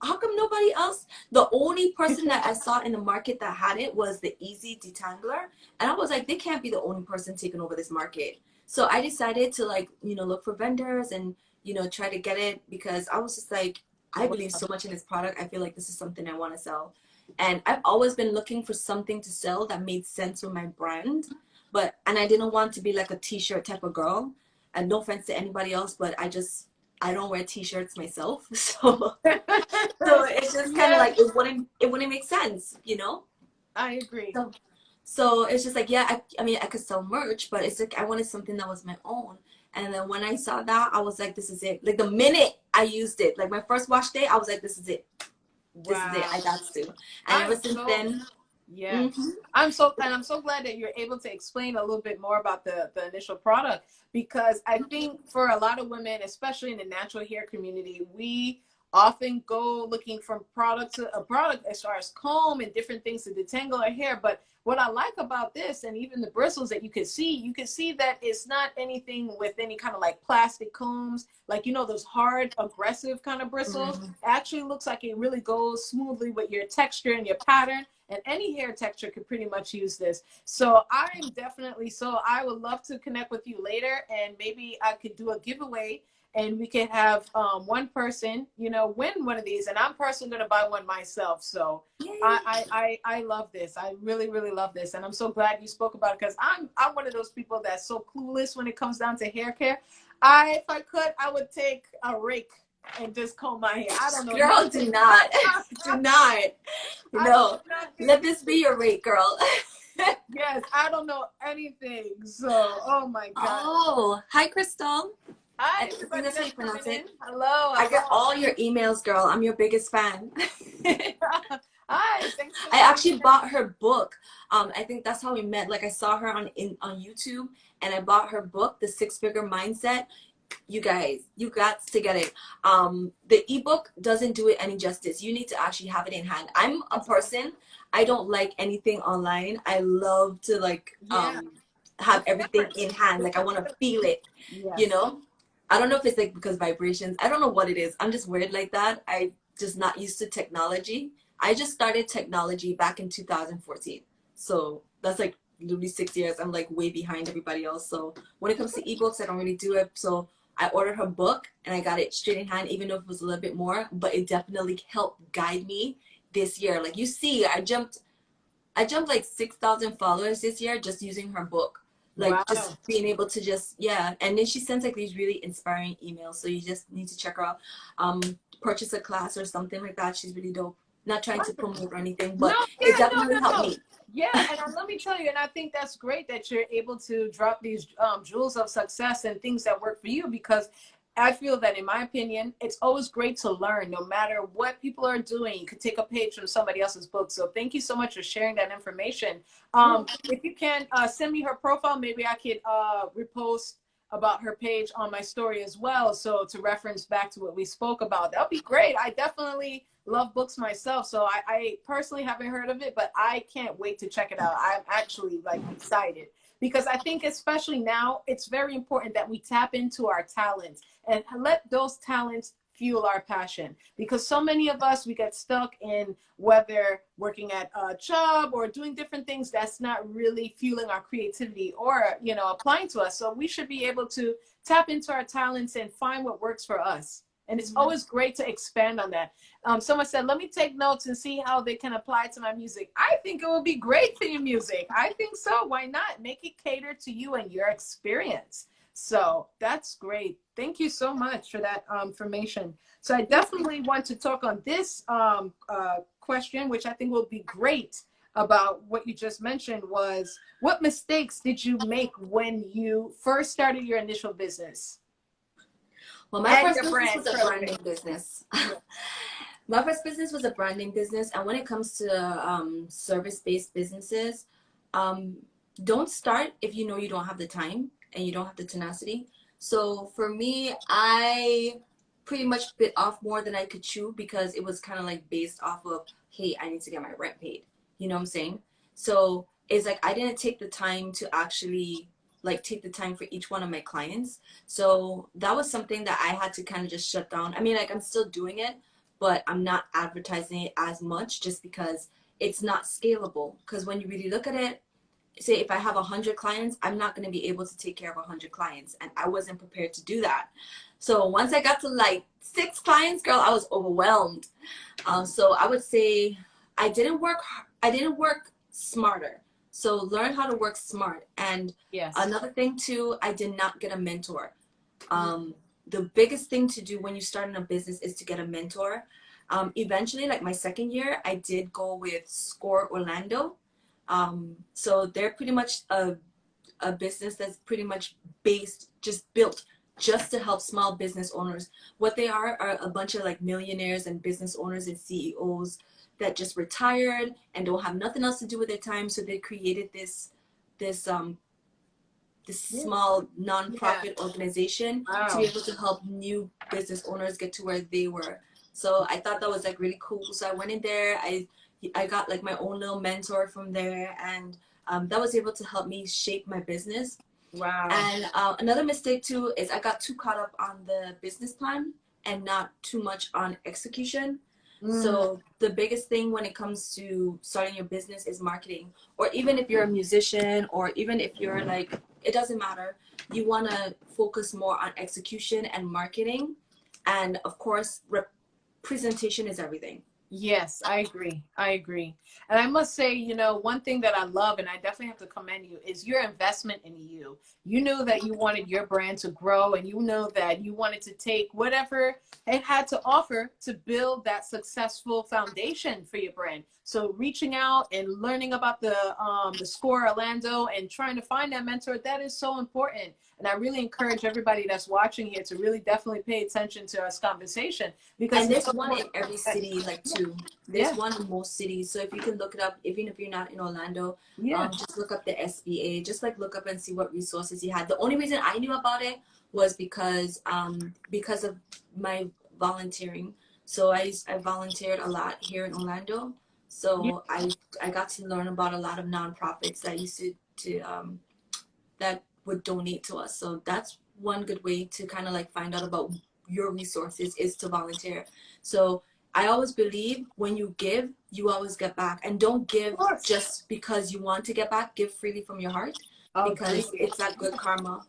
how come nobody else? The only person that I saw in the market that had it was the Easy Detangler. And I was like, they can't be the only person taking over this market. So I decided to, like, you know, look for vendors and, you know, try to get it, because I was just like, I believe so much in this product. I feel like this is something I want to sell. And I've always been looking for something to sell that made sense with my brand. And I didn't want to be like a t-shirt type of girl. And no offense to anybody else, but I don't wear t-shirts myself. So it's just kind of like it wouldn't make sense, you know? I agree. So it's just like, yeah, I mean, I could sell merch, but it's like I wanted something that was my own. And then when I saw that, I was like, this is it. Like the minute I used it, like my first wash day, I was like, this is it. This is it. I got to. And ever since then, yeah. Mm-hmm. I'm so glad that you're able to explain a little bit more about the initial product, because I think for a lot of women, especially in the natural hair community, we often go looking from product to a product as far as comb and different things to detangle our hair. But what I like about this, and even the bristles that you can see that it's not anything with any kind of like plastic combs, like, you know, those hard, aggressive kind of bristles. Mm-hmm. It actually looks like it really goes smoothly with your texture and your pattern. And any hair texture could pretty much use this. So I'm definitely, so I would love to connect with you later, and maybe I could do a giveaway and we can have one person, you know, win one of these. And I'm personally going to buy one myself. So I love this. I really, really love this. And I'm so glad you spoke about it, because I'm one of those people that's so clueless when it comes down to hair care. If I could, I would take a rake and just comb my hair. I don't know. Girl, do not. Do not. No. Let this be your rate, girl. Yes, I don't know anything. So, oh my God. Oh, hi, Crystal. Hi, everybody. That's how you pronounce it. Hello. I get all your emails, girl. I'm your biggest fan. Hi. Thanks I actually bought her book. I think that's how we met. Like, I saw her on YouTube, and I bought her book, The 6-Figure Mindset. You guys, you got to get it. The ebook doesn't do it any justice. You need to actually have it in hand. I'm a person, I don't like anything online. I love to like have everything in hand. Like, I want to feel it, you know? I don't know if it's like because vibrations. I don't know what it is. I'm just weird like that. I just not used to technology. I just started technology back in 2014. So that's like literally 6 years. I'm like way behind everybody else. So when it comes to ebooks, I don't really do it. So I ordered her book and I got it straight in hand, even though it was a little bit more, but it definitely helped guide me this year. Like, you see, I jumped like 6,000 followers this year just using her book. Like, just being able to just, and then she sends like these really inspiring emails, so you just need to check her out. Purchase a class or something like that. She's really dope. Not trying to promote or anything, but it definitely helped me. Yeah, and let me tell you, and I think that's great that you're able to drop these jewels of success and things that work for you, because I feel that, in my opinion, it's always great to learn. No matter what people are doing, you could take a page from somebody else's book. So thank you so much for sharing that information. If you can send me her profile, maybe I could repost about her page on my story as well. So to reference back to what we spoke about, that'll be great. I definitely love books myself. So I personally haven't heard of it, but I can't wait to check it out. I'm actually like excited, because I think especially now, it's very important that we tap into our talents and let those talents fuel our passion. Because so many of us, we get stuck in whether working at a job or doing different things that's not really fueling our creativity or, you know, applying to us. So we should be able to tap into our talents and find what works for us. And it's always great to expand on that. Someone said, let me take notes and see how they can apply to my music. I think it will be great for your music. I think so. Why not? Make it cater to you and your experience. So that's great. Thank you so much for that information. So I definitely want to talk on this question, which I think will be great about what you just mentioned was, what mistakes did you make when you first started your initial business? Well, my first business was a branding business. My first business was a branding business, and when it comes to service-based businesses, don't start if you know you don't have the time and you don't have the tenacity. So for me, I pretty much bit off more than I could chew because it was kind of like based off of, hey, I need to get my rent paid. You know what I'm saying? So it's like I didn't take the time to actually like take the time for each one of my clients. So that was something that I had to kind of just shut down. I mean, like I'm still doing it, but I'm not advertising it as much just because it's not scalable. Because when you really look at it, say if I have 100 clients, I'm not going to be able to take care of 100 clients. And I wasn't prepared to do that. So once I got to like 6 clients, girl, I was overwhelmed. So I would say I didn't work smarter. So learn how to work smart. And another thing too, I did not get a mentor. The biggest thing to do when you start in a business is to get a mentor. Eventually, like my second year, I did go with Score Orlando. So they're pretty much a business that's pretty much built just to help small business owners. What they are a bunch of like millionaires and business owners and CEOs that just retired and don't have nothing else to do with their time. So they created this small nonprofit organization to be able to help new business owners get to where they were. So I thought that was like really cool. So I went in there. I got like my own little mentor from there, and that was able to help me shape my business. Wow. And another mistake too is I got too caught up on the business plan and not too much on execution. So the biggest thing when it comes to starting your business is marketing. Or even if you're a musician, or even if you're like, it doesn't matter. You want to focus more on execution and marketing. And of course, presentation is everything. Yes, I agree. I agree. And I must say, you know, one thing that I love, and I definitely have to commend you, is your investment in you. You knew that you wanted your brand to grow, and you know that you wanted to take whatever it had to offer to build that successful foundation for your brand. So reaching out and learning about the Score Orlando and trying to find that mentor, that is so important. And I really encourage everybody that's watching here to really definitely pay attention to this conversation, because there's one in every city, like two. There's one in most cities. So if you can look it up, even if you're not in Orlando, just look up the SBA. Just like look up and see what resources he had. The only reason I knew about it was because of my volunteering. So I volunteered a lot here in Orlando. So I got to learn about a lot of nonprofits that used to that would donate to us. So that's one good way to kind of like find out about your resources, is to volunteer. So I always believe when you give, you always get back. And don't give just because you want to get back. Give freely from your heart, because it's that good karma.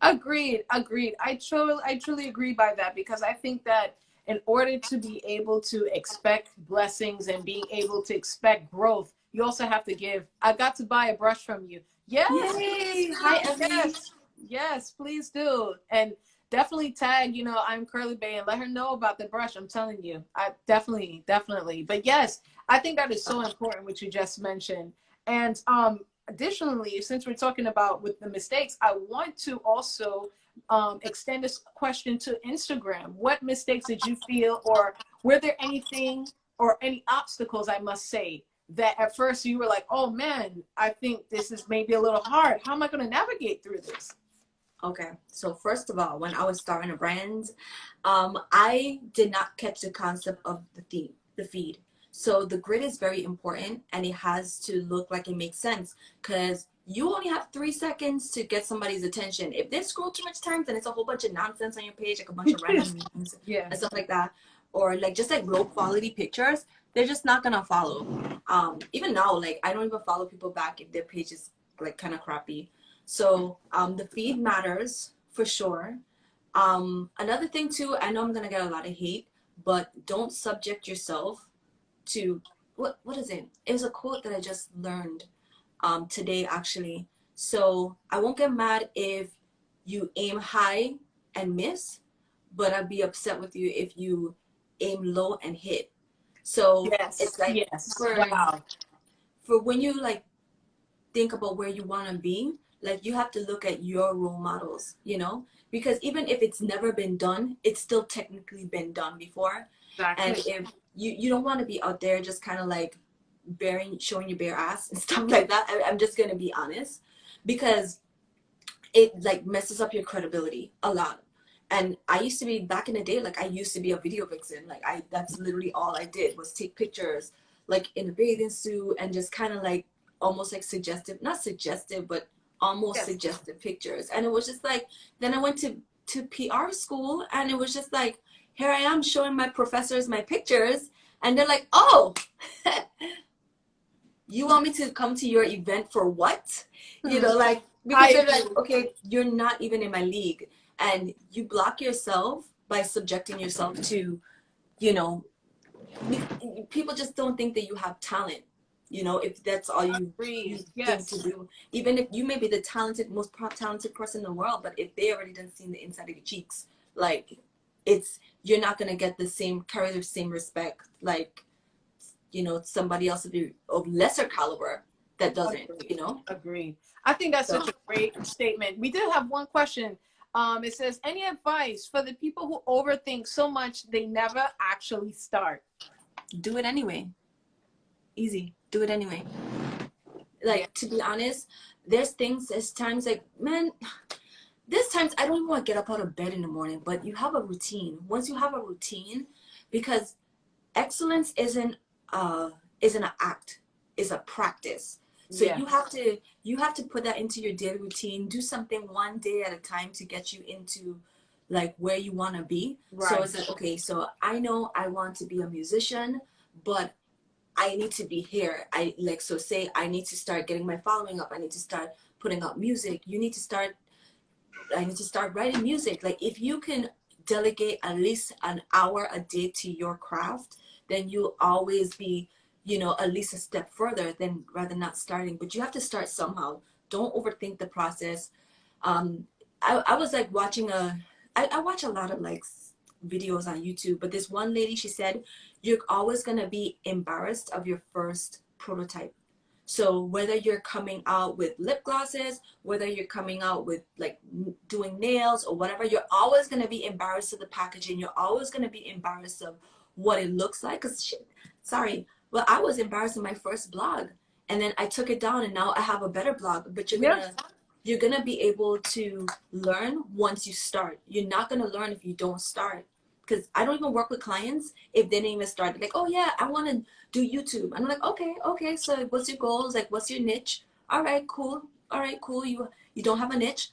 Agreed. I truly agree by that, because I think that in order to be able to expect blessings and being able to expect growth, you also have to give. I got to buy a brush from you. Yes. Yay. Hi, Evie. Yes, please do. And definitely tag, you know, I'm CURLYBAE, and let her know about the brush. I'm telling you, I definitely. But yes, I think that is so important, what you just mentioned. And additionally, since we're talking about with the mistakes, I want to also extend this question to Instagram. What mistakes did you feel, or were there anything or any obstacles, I must say, that at first you were like, oh man, I think this is maybe a little hard. How am I going to navigate through this? Okay, so first of all, when I was starting a brand, I did not catch the concept of the feed. So the grid is very important, and it has to look like it makes sense, because you only have 3 seconds to get somebody's attention. If they scroll too much times, then it's a whole bunch of nonsense on your page, like a bunch of random memes and stuff like that, or like just like low quality pictures. They're just not gonna follow. Even now, like I don't even follow people back if their page is like kind of crappy. So the feed matters for sure. Another thing too, I know I'm gonna get a lot of hate, but don't subject yourself to what is it? It was a quote that I just learned today actually. So I won't get mad if you aim high and miss, but I'd be upset with you if you aim low and hit. So it's like for when you like think about where you want to be, like you have to look at your role models, you know, because even if it's never been done, it's still technically been done before. Exactly. And if you don't want to be out there just kind of like showing your bare ass and stuff like that. I'm just gonna be honest, because it like messes up your credibility a lot. And I used to be, back in the day, like I used to be a video vixen. Like that's literally all I did was take pictures like in a bathing suit and just kind of like almost like suggestive, not suggestive, but almost suggestive pictures. And it was just like, then I went to PR school, and it was just like, here I am showing my professors my pictures, and they're like, oh, you want me to come to your event for what? You know, like, because they're like, okay, you're not even in my league. And you block yourself by subjecting yourself to, you know, people just don't think that you have talent. You know, if that's all you think to do, even if you may be the most talented person in the world, but if they already done seen the inside of your cheeks, like you're not gonna get carry the same respect, like, you know, somebody else of lesser caliber that doesn't. You know. Agree. I think that's such a great statement. We did have one question. It says, any advice for the people who overthink so much they never actually start? Do it anyway. Easy. Do it anyway. Like, to be honest, there's times like, man, there's times I don't even want to get up out of bed in the morning, but you have a routine. Once you have a routine, because excellence isn't an act, it's a practice. So you have to put that into your daily routine. Do something one day at a time to get you into like where you want to be. Right. So it's like, okay, so I know I want to be a musician, but I need to be here. So say I need to start getting my following up. I need to start putting out music. I need to start writing music. Like, if you can delegate at least an hour a day to your craft, then you'll always be, you know, at least a step further than rather not starting. But you have to start somehow. Don't overthink the process. I was like watching I watch a lot of like videos on YouTube, but this one lady, she said, you're always going to be embarrassed of your first prototype. So whether you're coming out with lip glosses, whether you're coming out with like doing nails or whatever, you're always going to be embarrassed of the packaging. You're always going to be embarrassed of what it looks like. Well, I was embarrassed in my first blog, and then I took it down, and now I have a better blog. But you're gonna be able to learn once you start. You're not gonna learn if you don't start. Because I don't even work with clients if they didn't even start. Like, oh yeah, I want to do YouTube. I'm like, okay. So what's your goals? Like, what's your niche? All right, cool. You don't have a niche.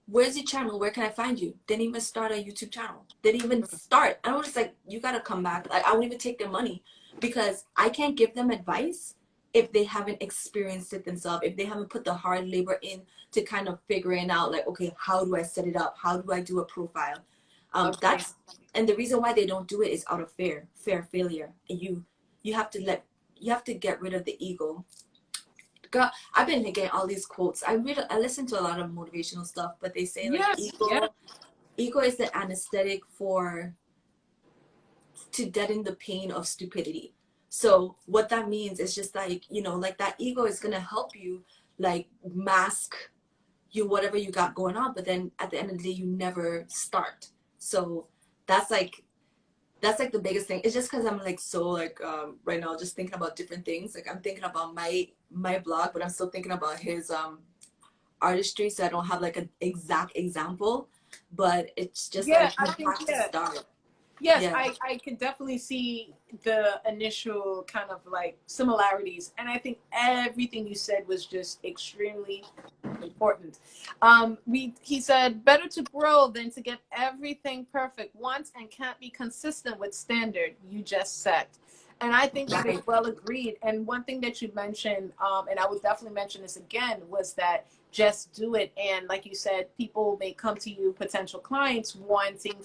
Where's your channel? Where can I find you? Didn't even start a YouTube channel. Didn't even start. I was like, you gotta come back. Like, I won't even take their money, because I can't give them advice if they haven't experienced it themselves, if they haven't put the hard labor in to kind of figuring out, like, okay, how do I set it up? How do I do a profile? And the reason why they don't do it is out of fear failure. And you have to get rid of the ego. Girl, I've been getting all these quotes. I listen to a lot of motivational stuff, but they say like ego is the anesthetic to deaden the pain of stupidity. So what that means is just like, you know, like that ego is gonna help you like mask whatever you got going on, but then at the end of the day you never start. So that's like the biggest thing. It's just because I'm like so like right now just thinking about different things. Like, I'm thinking about my blog, but I'm still thinking about his artistry, so I don't have like an exact example, but it's just like you have to start. Yes, I can definitely see the initial kind of like similarities, and I think everything you said was just extremely important. He said, better to grow than to get everything perfect once and can't be consistent with standard you just set. And I think that is well agreed. And one thing that you mentioned, and I would definitely mention this again, was that just do it. And like you said, people may come to you, potential clients, wanting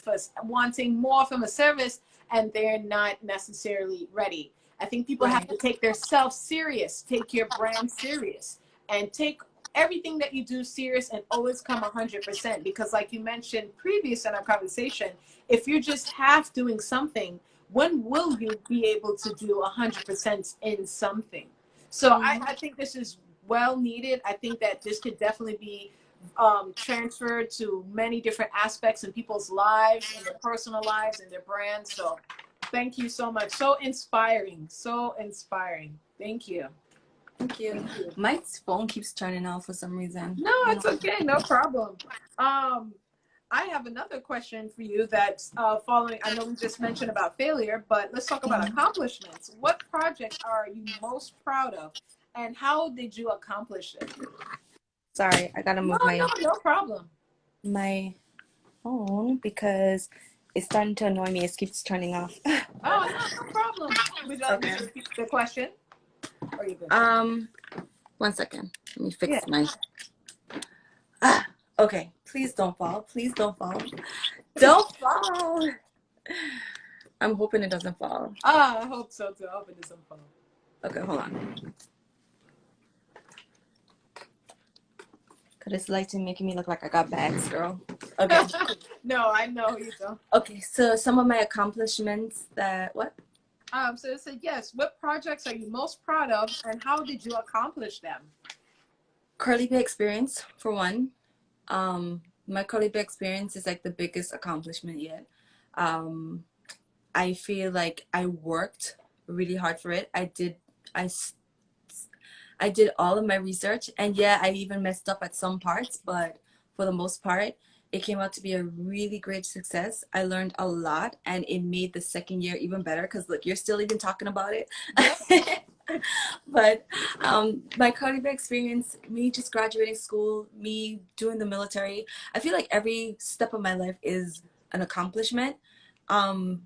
more from a service, and they're not necessarily ready. I think people have to take their self serious, take your brand serious, and take everything that you do serious, and always come 100%. Because like you mentioned previous in our conversation, if you're just half doing something, when will you be able to do 100% in something? So I think this is well needed. I think that this could definitely be transferred to many different aspects in people's lives, in their personal lives, in their brands. So thank you so much. So inspiring. So inspiring. Thank you. Thank you. My phone keeps turning off for some reason. No, it's okay. No problem. I have another question for you that's following. I know we just mentioned about failure, but let's talk about accomplishments. What project are you most proud of, and how did you accomplish it? Sorry, I gotta move no problem. My phone because it's starting to annoy me. It keeps turning off. Oh, no problem. Would you like me to repeat the question? Or are you good? 1 second. Let me fix my. Okay. Please don't fall. Please don't fall. Don't fall. I'm hoping it doesn't fall. I hope so too. I hope it doesn't fall. Okay, hold on. Cause this light's making me look like I got bags, girl. Okay. No, I know you don't. Okay, so some of my accomplishments that what? So it said yes. What projects are you most proud of, and how did you accomplish them? CURLYBAE experience for one. My CURLYBAE experience is like the biggest accomplishment yet. I feel like I worked really hard for it. I did all of my research, and yeah, I even messed up at some parts, but for the most part, it came out to be a really great success. I learned a lot, and it made the second year even better because look, you're still even talking about it. But my CURLYBAE experience, me just graduating school, me doing the military, I feel like every step of my life is an accomplishment. And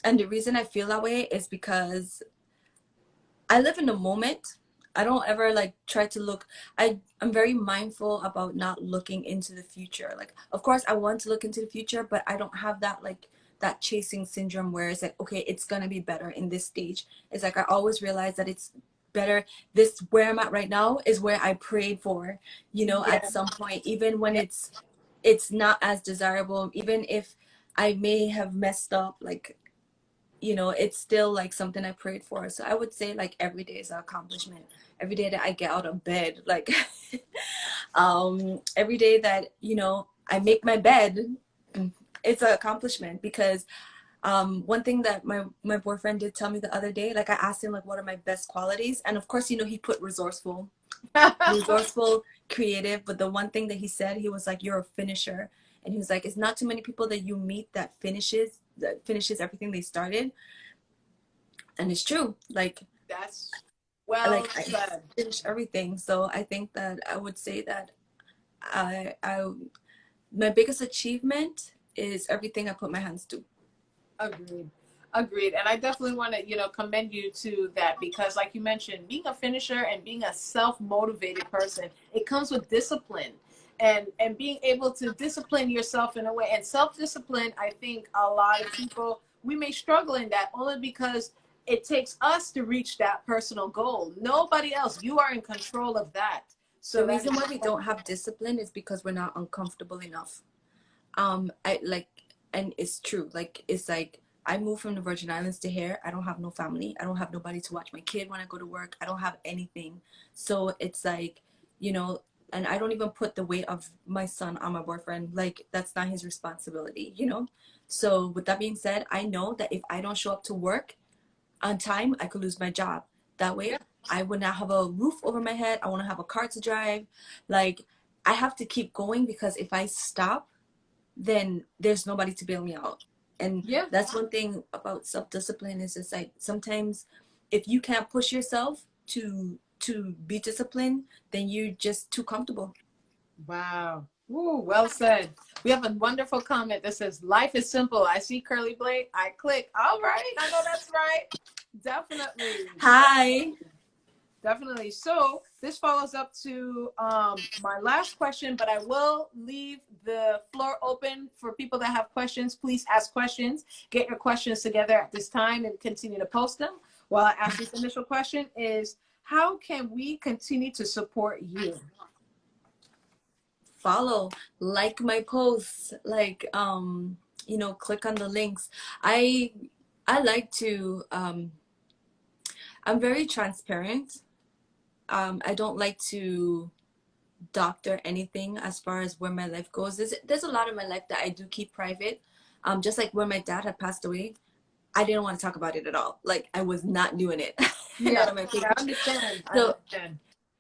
the reason I feel that way is because I live in the moment. I don't ever like try to look. I'm very mindful about not looking into the future. Like, of course, I want to look into the future, but I don't have that like that chasing syndrome where it's like, okay, it's gonna be better in this stage. It's like I always realize that it's better. This where I'm at right now is where I prayed for. At some point, even when it's not as desirable, even if I may have messed up, like it's still like something I prayed for. So I would say like every day is an accomplishment. Every day that I get out of bed, like every day that I make my bed, it's an accomplishment because one thing that my boyfriend did tell me the other day, like I asked him like what are my best qualities, and of course he put resourceful, creative, but the one thing that he said, he was like, you're a finisher. And he was like, it's not too many people that you meet that finishes everything they started. And it's true. Like that's well like said. I finish everything. So I think that I would say that I my biggest achievement is everything I put my hands to. Agreed. And I definitely want to commend you to that, because like you mentioned, being a finisher and being a self-motivated person, it comes with discipline. And being able to discipline yourself in a way, and self-discipline, I think a lot of people, we may struggle in that only because it takes us to reach that personal goal. Nobody else. You are in control of that. So the reason why we don't have discipline is because we're not uncomfortable enough. And it's true. Like it's like I moved from the Virgin Islands to here. I don't have no family. I don't have nobody to watch my kid when I go to work. I don't have anything. So it's like, and I don't even put the weight of my son on my boyfriend. Like that's not his responsibility. So with that being said, I know that if I don't show up to work on time, I could lose my job. That way, I would not have a roof over my head. I want to have a car to drive. Like I have to keep going because if I stop, then there's nobody to bail me out. And that's one thing about self-discipline is it's like sometimes if you can't push yourself to be disciplined, then you're just too comfortable. Wow. Ooh, well said. We have a wonderful comment that says, life is simple. I see CURLYBAE. I click. All right. I know that's right. Definitely. Hi. Definitely. So this follows up to my last question, but I will leave the floor open for people that have questions. Please ask questions. Get your questions together at this time and continue to post them. While I ask this initial question is, how can we continue to support you? Follow, like my posts, like click on the links. I like to I'm very transparent I don't like to doctor anything as far as where my life goes. There's a lot of my life that I do keep private. Just like when my dad had passed away, I didn't want to talk about it at all. Like I was not doing it. Yeah, Not on my page. I understand. So,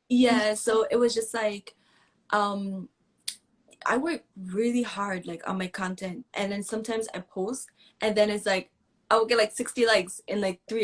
yeah, so it was just like I work really hard like on my content, and then sometimes I post and then it's like I will get like 60 likes in like 3